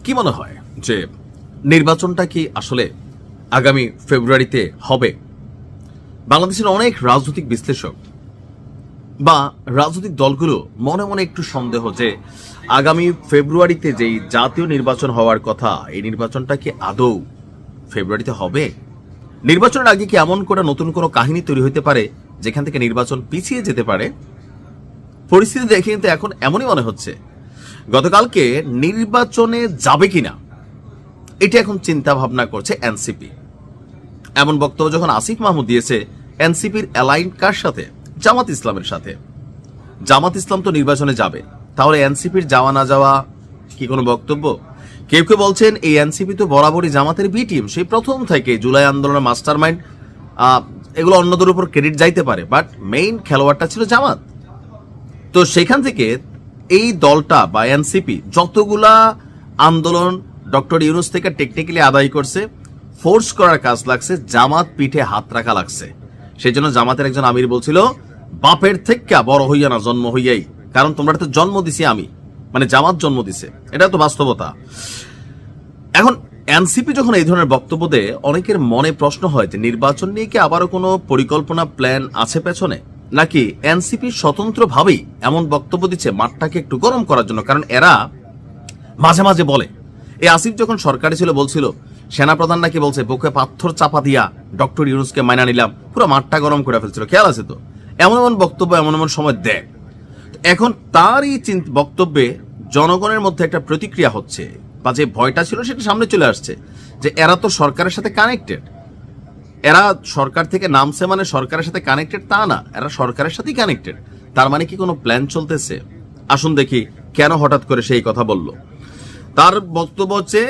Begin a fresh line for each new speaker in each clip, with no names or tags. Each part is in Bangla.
কি মনে হয় যে নির্বাচনটা কি আসলে আগামী ফেব্রুয়ারিতে হবে? বাংলাদেশের অনেক রাজনৈতিক বিশ্লেষক বা রাজনৈতিক দলগুলো মনে মনে একটু সন্দেহ যে আগামী ফেব্রুয়ারিতে যেই জাতীয় নির্বাচন হওয়ার কথা, এই নির্বাচনটা কি আদৌ ফেব্রুয়ারিতে হবে? নির্বাচনের আগে কি এমন করে নতুন কোনো কাহিনী তৈরি হতে পারে যেখান থেকে নির্বাচন পিছিয়ে যেতে পারে? পরিস্থিতি দেখে কিন্তু এখন এমনই মনে হচ্ছে গতকালকে নির্বাচনে যাবে কিনা এটা এখন চিন্তা ভাবনা করছে এনসিপি। এমন বক্তব্য যখন আসিফ মাহমুদ দিয়েছে, এনসিপির অ্যালাইন কার সাথে? জামাত ইসলামের সাথে। জামাত ইসলাম তো নির্বাচনে যাবে, তাহলে এনসিপির যাওয়া না যাওয়া কি কোনো বক্তব্য? কেউ কেউ বলছেন এই এনসিপি তো বরাবরই জামাতের বি টিম, সেই প্রথম থেকে জুলাই আন্দোলনের মাস্টার মাইন্ড। এগুলো অন্যদের উপর ক্রেডিট যাইতে পারে, বাট মেইন খেলোয়াড়টা ছিল জামাত। তো সেখান থেকে এই দলটা বা এনসিপি যতগুলা আন্দোলন ডক্টর ইউনূস থেকে টেকনিক্যালি আদায় করছে, ফোর্স করার কাজ লাগছে, জামাত পিঠে হাত রাখা লাগছে। সেই জন্য জামাতের একজন আমির বলছিল, বাপের থেকে বড় হইয়া না জন্ম হইয়াই, কারণ তোমরা তো জন্ম দিছি আমি, মানে জামাত জন্ম দিছে, এটা তো বাস্তবতা। এখন এনসিপি যখন এই ধরনের বক্তব্য দেয়, অনেকের মনে প্রশ্ন হয় যে নির্বাচন নিয়ে কি আবারও কোনো পরিকল্পনা প্ল্যান আছে পেছনে, নাকি এনসিপি স্বতন্ত্রভাবেই এমন বক্তব্য দিচ্ছে মাঠটাকে একটু গরম করার জন্য? কারণ এরা মাঝে মাঝে বলে, এই আসিফ যখন সরকারে ছিল বলছিল সেনাপ্রধান নাকি বলছে বুকে পাথর চাপা দিয়া ডক্টর ইউনূসকে মাইনা নিলাম, পুরো মাঠটা গরম করে ফেলছিল, খেয়াল আছে তো? এমন এমন বক্তব্য এমন এমন সময় দেয়। এখন তার এই বক্তব্যে জনগণের মধ্যে একটা প্রতিক্রিয়া হচ্ছে, বা যে ভয়টা ছিল সেটা সামনে চলে আসছে যে এরা তো সরকারের সাথে কানেক্টেড। এরা সরকার থেকে নামছে মানে সরকারের সাথে কানেক্টেড তা না, এরা সরকারের সাথেই কানেক্টেড। তার মানে কি কোনো প্ল্যান চলতেছে? আসুন দেখি কেন হঠাৎ করে সেই কথা বলল। তার বক্তব্য হচ্ছে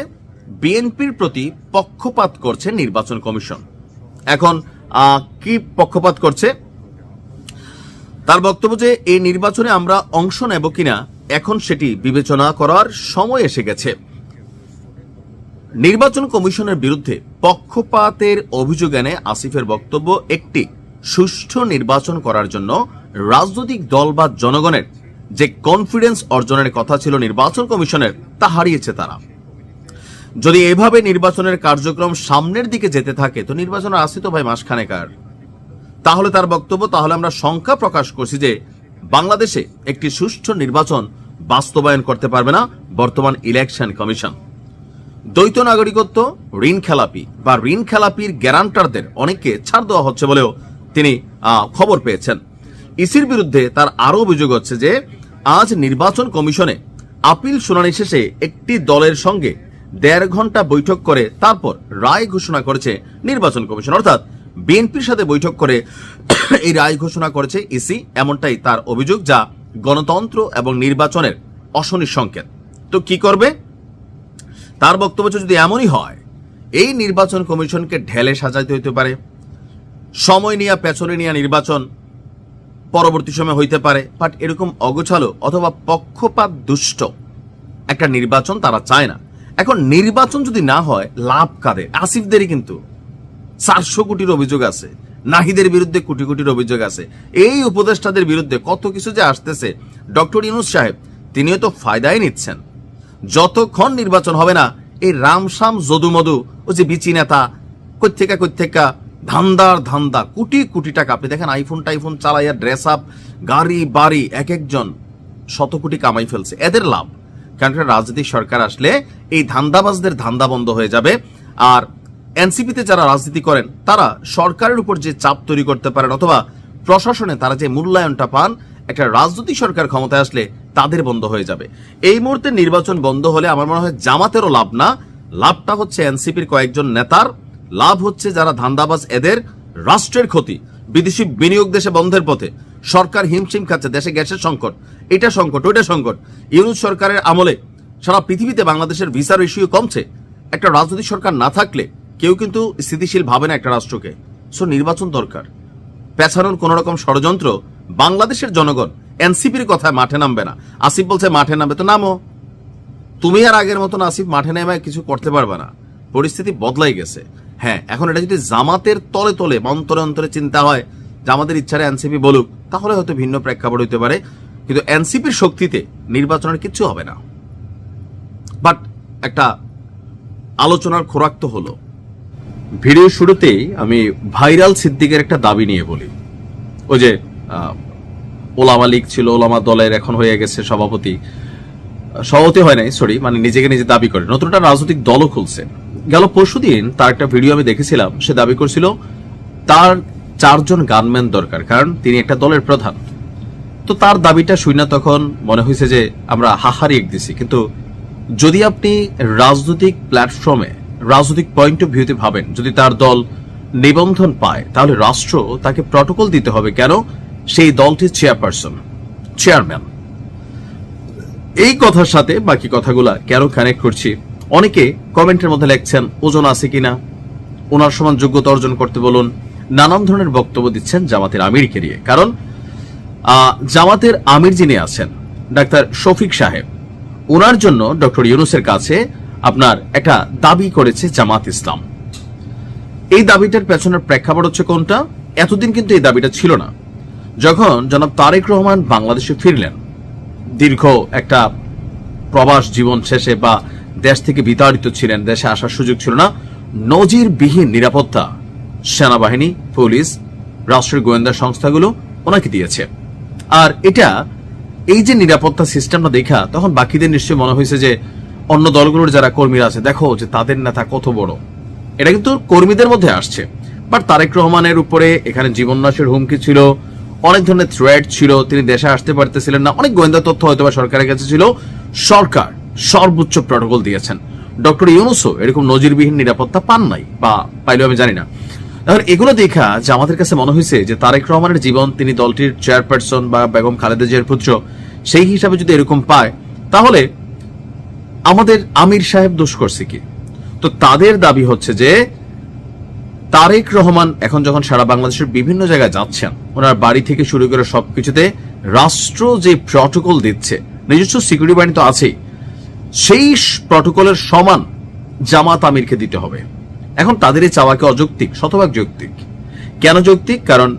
বিএনপির প্রতি পক্ষপাত করছে নির্বাচন কমিশন। এখন কি পক্ষপাত করছে? তার বক্তব্য যে এই নির্বাচনে আমরা অংশ নেব কিনা এখন সেটি বিবেচনা করার সময় এসে গেছে। নির্বাচন কমিশনের বিরুদ্ধে পক্ষপাতের অভিযোগ এনে আসিফের বক্তব্য, একটি সুষ্ঠু নির্বাচন করার জন্য রাজনৈতিক দল বা জনগণের যে কনফিডেন্স অর্জনের কথা ছিল নির্বাচন কমিশনের, তা হারিয়েছে তারা। যদি এভাবে নির্বাচনের কার্যক্রম সামনের দিকে যেতে থাকে তো নির্বাচন আসি তো ভাই মাসখানেকার। তাহলে তার বক্তব্য, তাহলে আমরা শঙ্কা প্রকাশ করছি যে বাংলাদেশে একটি সুষ্ঠু নির্বাচন বাস্তবায়ন করতে পারবে না বর্তমান ইলেকশন কমিশন। দ্বৈত নাগরিকত্ব, ঋণ খেলাপি বা ঋণ খেলাপির গ্যারান্টারদের অনেককে ছাড় দেওয়া হচ্ছে বলেও তিনি খবর পেয়েছেন। ইসির বিরুদ্ধে তার আরো অভিযোগ হচ্ছে যে আজ নির্বাচন কমিশনে আপিল শুনানি শেষে একটি দলের সঙ্গে 1.5 ঘন্টা বৈঠক করে তারপর রায় ঘোষণা করেছে নির্বাচন কমিশন, অর্থাৎ বিএনপির সাথে বৈঠক করে এই রায় ঘোষণা করেছে ইসি, এমনটাই তার অভিযোগ, যা গণতন্ত্র এবং নির্বাচনের অশনির সংকেত। তো কি করবে? তার বক্তব্য যদি এমনই হয়, এই নির্বাচন কমিশনকে ঢেলে সাজাইতে হইতে পারে, সময় নিয়ে পেছনে নিয়ে নির্বাচন পরবর্তী সময় হইতে পারে, বাট এরকম অগোছালো অথবা পক্ষপাত দুষ্ট একটা নির্বাচন তারা চায় না। এখন নির্বাচন যদি না হয় লাভ কাদের? আসিফদেরই কিন্তু 400 কোটির অভিযোগ আছে, নাহিদের বিরুদ্ধে কোটি কোটির অভিযোগ আছে, এই উপদেষ্টাদের বিরুদ্ধে কত কিছু যে আসতেছে। ডক্টর ইউনূস সাহেব তিনিও তো ফায়দাই নিচ্ছেন। যতক্ষণ নির্বাচন হবে না এই রামসাম যদুমধু ও যে বিচি নেতা কোথেকা ধান্দা কোটি কোটি টাকা, আপনি দেখেন আইফোন টাইফোন চালাইয়া ড্রেস আপ গাড়ি বাড়ি এক একজন শত কোটি কামাই ফেলছে, এদের লাভ। কারণ রাজনৈতিক সরকার আসলে এই ধান্দাবাজদের ধান্দা বন্ধ হয়ে যাবে। আর এনসিপিতে যারা রাজনীতি করেন তারা সরকারের উপর যে চাপ তৈরি করতে পারেন অথবা প্রশাসনে তারা যে মূল্যায়নটা পান, একটা রাজনৈতিক সরকার ক্ষমতায় আসলে তাদের বন্ধ হয়ে যাবে। এই মুহূর্তে নির্বাচন বন্ধ হলে আমার মনে হয় জামাতেরও লাভ না, লাভটা হচ্ছে এনসিপির কয়েকজন নেতার, লাভ হচ্ছে যারা ধান্দাবাজ, এদের রাষ্ট্রের ক্ষতি। বিদেশি বিনিয়োগ দেশে বন্ধের পথে, সরকার হিমশিম খাচ্ছে, দেশে গ্যাসের সংকট, এটা সংকট ওইটা সংকট। ইউনূস সরকারের আমলে সারা পৃথিবীতে বাংলাদেশের ভিসার রেশিও কমছে। একটা রাজনৈতিক সরকার না থাকলে কেউ কিন্তু স্থিতিশীল ভাবে না একটা রাষ্ট্রকে। সো নির্বাচন দরকার। পেছানোর কোন রকম ষড়যন্ত্র বাংলাদেশের জনগণ এনসিপির কথায় মাঠে নামবে না। আসিফ বলছে মাঠে নামবে, তো নামো। তুমি আর আগের মতন আসিফ মাঠে নেমে কিছু করতে পারবে না, পরিস্থিতি বদলাই গেছে। হ্যাঁ, এখন এটা যদি জামাতের তলে তলে অন্তরে অন্তরে চিন্তা হয় জামাতের ইচ্ছারে এনসিপি বলুক, তাহলে হয়তো ভিন্ন প্রেক্ষাপট হইতে পারে, কিন্তু এনসিপির শক্তিতে নির্বাচনের কিচ্ছু হবে না। বাট একটা আলোচনার খোরাক তো হলো। ভিডিও শুরুতেই আমি ভাইরাল সিদ্দিকের একটা দাবি নিয়ে বলি। ওই যে ওলামা লীগ ছিল, ওলামা দলের এখন হয়ে গেছে সভাপতি হয় নাই, সরি, মানে নিজেকে নিজে দাবি করে নতুন একটা রাজনৈতিক দলও খুলছে। গেল পরশুদিন তার একটা ভিডিও আমি দেখেছিলাম, সে দাবি করছিল তার 4 জন গানম্যান দরকার, কারণ তিনি একটা দলের প্রধান। তো তার দাবিটা শুই না তখন মনে হয়েছে যে আমরা হাহারি এক দিছি, কিন্তু যদি আপনি রাজনৈতিক প্ল্যাটফর্মে রাজনৈতিক পয়েন্ট অফ ভিউতে ভাবেন, যদি তার দল নিবন্ধন পায় তাহলে রাষ্ট্র তাকে প্রটোকল দিতে হবে কেন সেই দলটির চেয়ারম্যান। এই কথার সাথে বাকি কথাগুলা কেন কানেক্ট করছি, অনেকে কমেন্টের মধ্যে লেখছেন ওজন আছে কিনা, ওনার সমান যোগ্যতা অর্জন করতে বলুন, নানান ধরনের বক্তব্য দিচ্ছেন জামাতের আমিরকে নিয়ে। কারণ জামাতের আমির যিনি আছেন ডাক্তার শফিক সাহেব, ওনার জন্য ডক্টর ইউনূসের কাছে আপনার একটা দাবি করেছে জামাত ইসলাম। এই দাবিটার পেছনের প্রেক্ষাপট হচ্ছে কোনটা, এতদিন কিন্তু এই দাবিটা ছিল না। যখন জনাব তারেক রহমান বাংলাদেশে ফিরলেন, দীর্ঘ একটা প্রবাস জীবন শেষে বা দেশ থেকে বিতাড়িত ছিলেন, দেশে আসার সুযোগ ছিল না, নজিরবিহীন নিরাপত্তা সেনাবাহিনী, পুলিশ, রাষ্ট্রের গোয়েন্দা সংস্থাগুলো ওনাকে দিয়েছে। আর এই যে নিরাপত্তা সিস্টেমটা দেখা তখন বাকিদের নিশ্চয়ই মনে হয়েছে যে অন্য দলগুলোর যারা কর্মীরা আছে, দেখো যে তাদের নেতা কত বড়। এটা কিন্তু কর্মীদের মধ্যে আসছে। বাট তারেক রহমানের উপরে এখানে জীবননাশের হুমকি ছিল, অনেক ধরনের থ্রেট ছিল, তিনি দেশে আসতে পারতেছিলেন না, অনেক গোয়েন্দা তথ্য হয়তো সরকারের কাছে ছিল। সরকার সর্বোচ্চ প্রটোকল দিয়েছেন। ডক্টর ইউনূসও এরকম নজিরবিহীন নিরাপত্তা পান নাই, বা পাইলেও আমি জানি না। এখন এগুলো দেখা যে আমাদের কাছে মনে হয়েছে যে তারেক রহমানের জীবন, তিনি দলটির চেয়ারপারসন বা বেগম খালেদা জিয়ার পুত্র, সেই হিসাবে যদি এরকম পায় তাহলে আমাদের আমির সাহেব দোষ করছে কি? তো তাদের দাবি হচ্ছে যে তারেক রহমান এখন যখন সারা বাংলাদেশের বিভিন্ন জায়গায় যাচ্ছেন, ওনার বাড়ি থেকে শুরু করে সবকিছুতে রাষ্ট্র যে প্রটোকল দিচ্ছে, নিজস্ব সিকিউরিটি বাহিনী তো আছেই, সেই প্রটোকলের সমান জামাত আমিরকে দিতে হবে। এখন তাদের এই চাওয়াকে অযৌক্তিক, শতভাগ যৌক্তিক। কেন যৌক্তিক? কারণ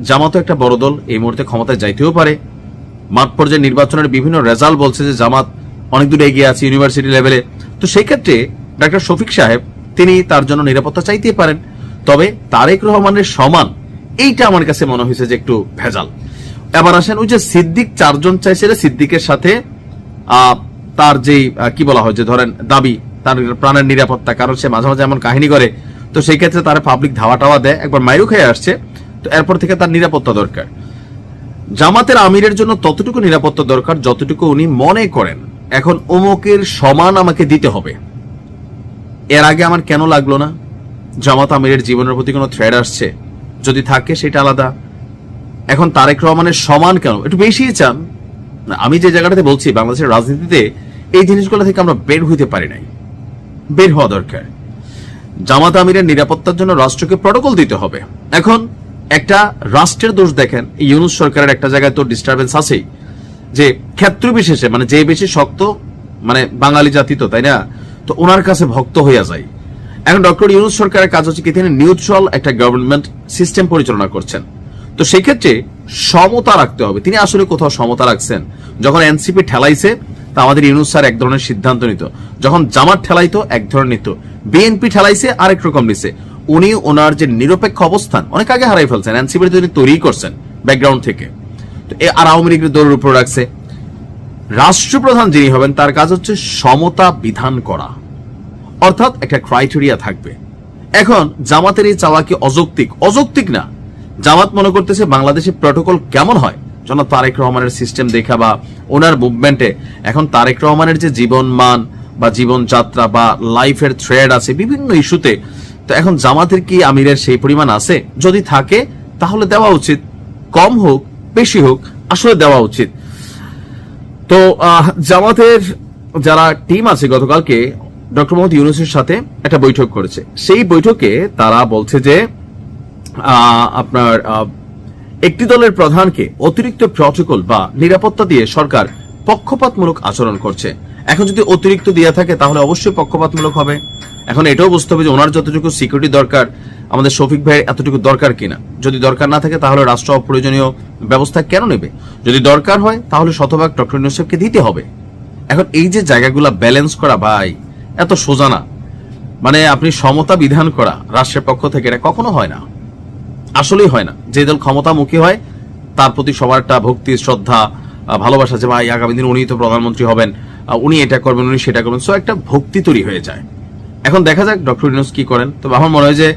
জামাতও একটা বড় দল, এই মুহূর্তে ক্ষমতায় যাইতেও পারে। মাঠ পর্যায়ে নির্বাচনের বিভিন্ন রেজাল্ট বলছে যে জামাত অনেক দূর এগিয়ে আছে ইউনিভার্সিটি লেভেলে। তো সেই ক্ষেত্রে ডাক্তার শফিক সাহেব তিনি তার জন্য নিরাপত্তা চাইতেই পারেন। তবে তারেক রহমানের সমান, এইটা আমার কাছে মনে হয়েছে যে একটু ভেজাল। এবার আসেন, ওই যে সিদ্দিক 4 জন চাইছে, সিদ্দিকের সাথে তার যে কি বলা হয় যে ধরেন দাবি তার প্রাণের নিরাপত্তা, কারণ সে মাঝে মাঝে এমন কাহিনী করে, তো সেই ক্ষেত্রে তার পাবলিক ধাওয়া টাওয়া দেয়, একবার মাইরু খেয়ে আসছে, তো এরপর থেকে তার নিরাপত্তা দরকার। জামাতের আমিরের জন্য ততটুকু নিরাপত্তা দরকার যতটুকু উনি মনে করেন এখন অমুকের সমান আমাকে দিতে হবে। এর আগে আমার কেন লাগলো না? জামাত আমিরের জীবনের প্রতি কোনো থ্রেড আসছে? যদি থাকে সেটা আলাদা। এখন তারেক রহমানের সমান কেন? একটু বেশি চান। আমি যে জায়গাটাতে বলছি, বাংলাদেশের রাজনীতিতে এই জিনিসগুলো থেকে আমরা বের হইতে পারি নাই, বের হওয়া দরকার। জামাত আমিরের নিরাপত্তার জন্য রাষ্ট্রকে প্রটোকল দিতে হবে। এখন একটা রাষ্ট্রের দোষ দেখেন, ইউনূস সরকারের একটা জায়গায় তো ডিস্টারবেন্স আছেই, যে ক্ষেত্র বিশেষে মানে যে বেশি শক্ত, মানে বাঙালি জাতি তো, তাই না? তো ওনার কাছে ভক্ত হইয়া যায়। এখন ডক্টর ইউনূস সরকারের কাজ হচ্ছে কি, তিনি নিউট্রাল একটা গভর্নমেন্ট সিস্টেম পরিচালনা করছেন। তো সেই ক্ষেত্রে সমতা রাখতে হবে। তিনি আসলে কোথাও সমতা রাখছেন? যখন এনসিপি ঠেলাইছে তা আমাদের ইউনূস স্যার এক ধরনের সিদ্ধান্ত নিত, যখন জামাত ঠেলাইতো এক ধরনের নিত, বিএনপি ঠেলাইছে আরেক রকম নিছে। উনি ওনার যে নিরপেক্ষ অবস্থান অনেক আগে হারাই ফেলছেন, এনসিপি তিনি তৈরি করছেন ব্যাকগ্রাউন্ড থেকে, তো আর আওয়ামী লীগের দৌড়ের উপর রাখছে। রাষ্ট্রপ্রধান যিনি হবেন তার কাজ হচ্ছে সমতা বিধান করা, অর্থাৎ একটা ক্রাইটেরিয়া থাকবে। এখন জামাতের এই চাওয়া কি অযৌক্তিক? অযৌক্তিক না। জামাত মনে করতেছে বাংলাদেশের প্রটোকল কেমন হয় জনাব তারেক রহমানের সিস্টেম দেখা বা ওনার মুভমেন্টে, এখন তারেক রহমানের যে জীবনমান বা জীবনযাত্রা বা লাইফের থ্রেড আছে বিভিন্ন ইস্যুতে, তো এখন জামাতের কি আমিরের সেই পরিমাণ আছে? যদি থাকে তাহলে দেওয়া উচিত, কম হোক বেশি হোক, আসলে দেওয়া উচিত। তো জামাতের যারা টিম আছে গতকালকে ডক্টর মোহাম্মদ ইউনূসের সাথে একটা বৈঠক করেছে। সেই বৈঠকে তারা বলছে যে আপনার একটি দলের প্রধানকে অতিরিক্ত প্রটোকল বা নিরাপত্তা দিয়ে সরকার পক্ষপাতমূলক আচরণ করছে। এখন যদি অতিরিক্ত দিয়ে থাকে তাহলে অবশ্যই পক্ষপাতমূলক হবে। এখন এটাও বুঝতে হবে যে ওনার যতটুকু সিকিউরিটি দরকার আমাদের শফিক ভাইয়ের এতটুকু দরকার কিনা। যদি দরকার না থাকে তাহলে রাষ্ট্র অপ্রয়োজনীয় ব্যবস্থা কেন নেবে? যদি দরকার হয় তাহলে শতভাগ ডক্টর ইউনূসকে দিতে হবে। এখন এই যে জায়গাগুলো ব্যালেন্স করা, ভাই এত সোজা না। মানে আপনি সমতা বিধান করা রাষ্ট্রের পক্ষ থেকে এটা কখনো হয় না, আসলেই হয় না। যে দল ক্ষমতামুখী হয় তার প্রতি সবার একটা ভক্তি, শ্রদ্ধা, ভালোবাসা, যে ভাই আগামী দিন উনি তো প্রধানমন্ত্রী হবেন, উনি এটা করবেন, উনি সেটা করবেন, সো একটা ভক্তি তৈরি হয়ে যায়। এখন দেখা যাক ডক্টর ইউনূস কি করেন। তবে আমার মনে হয় যে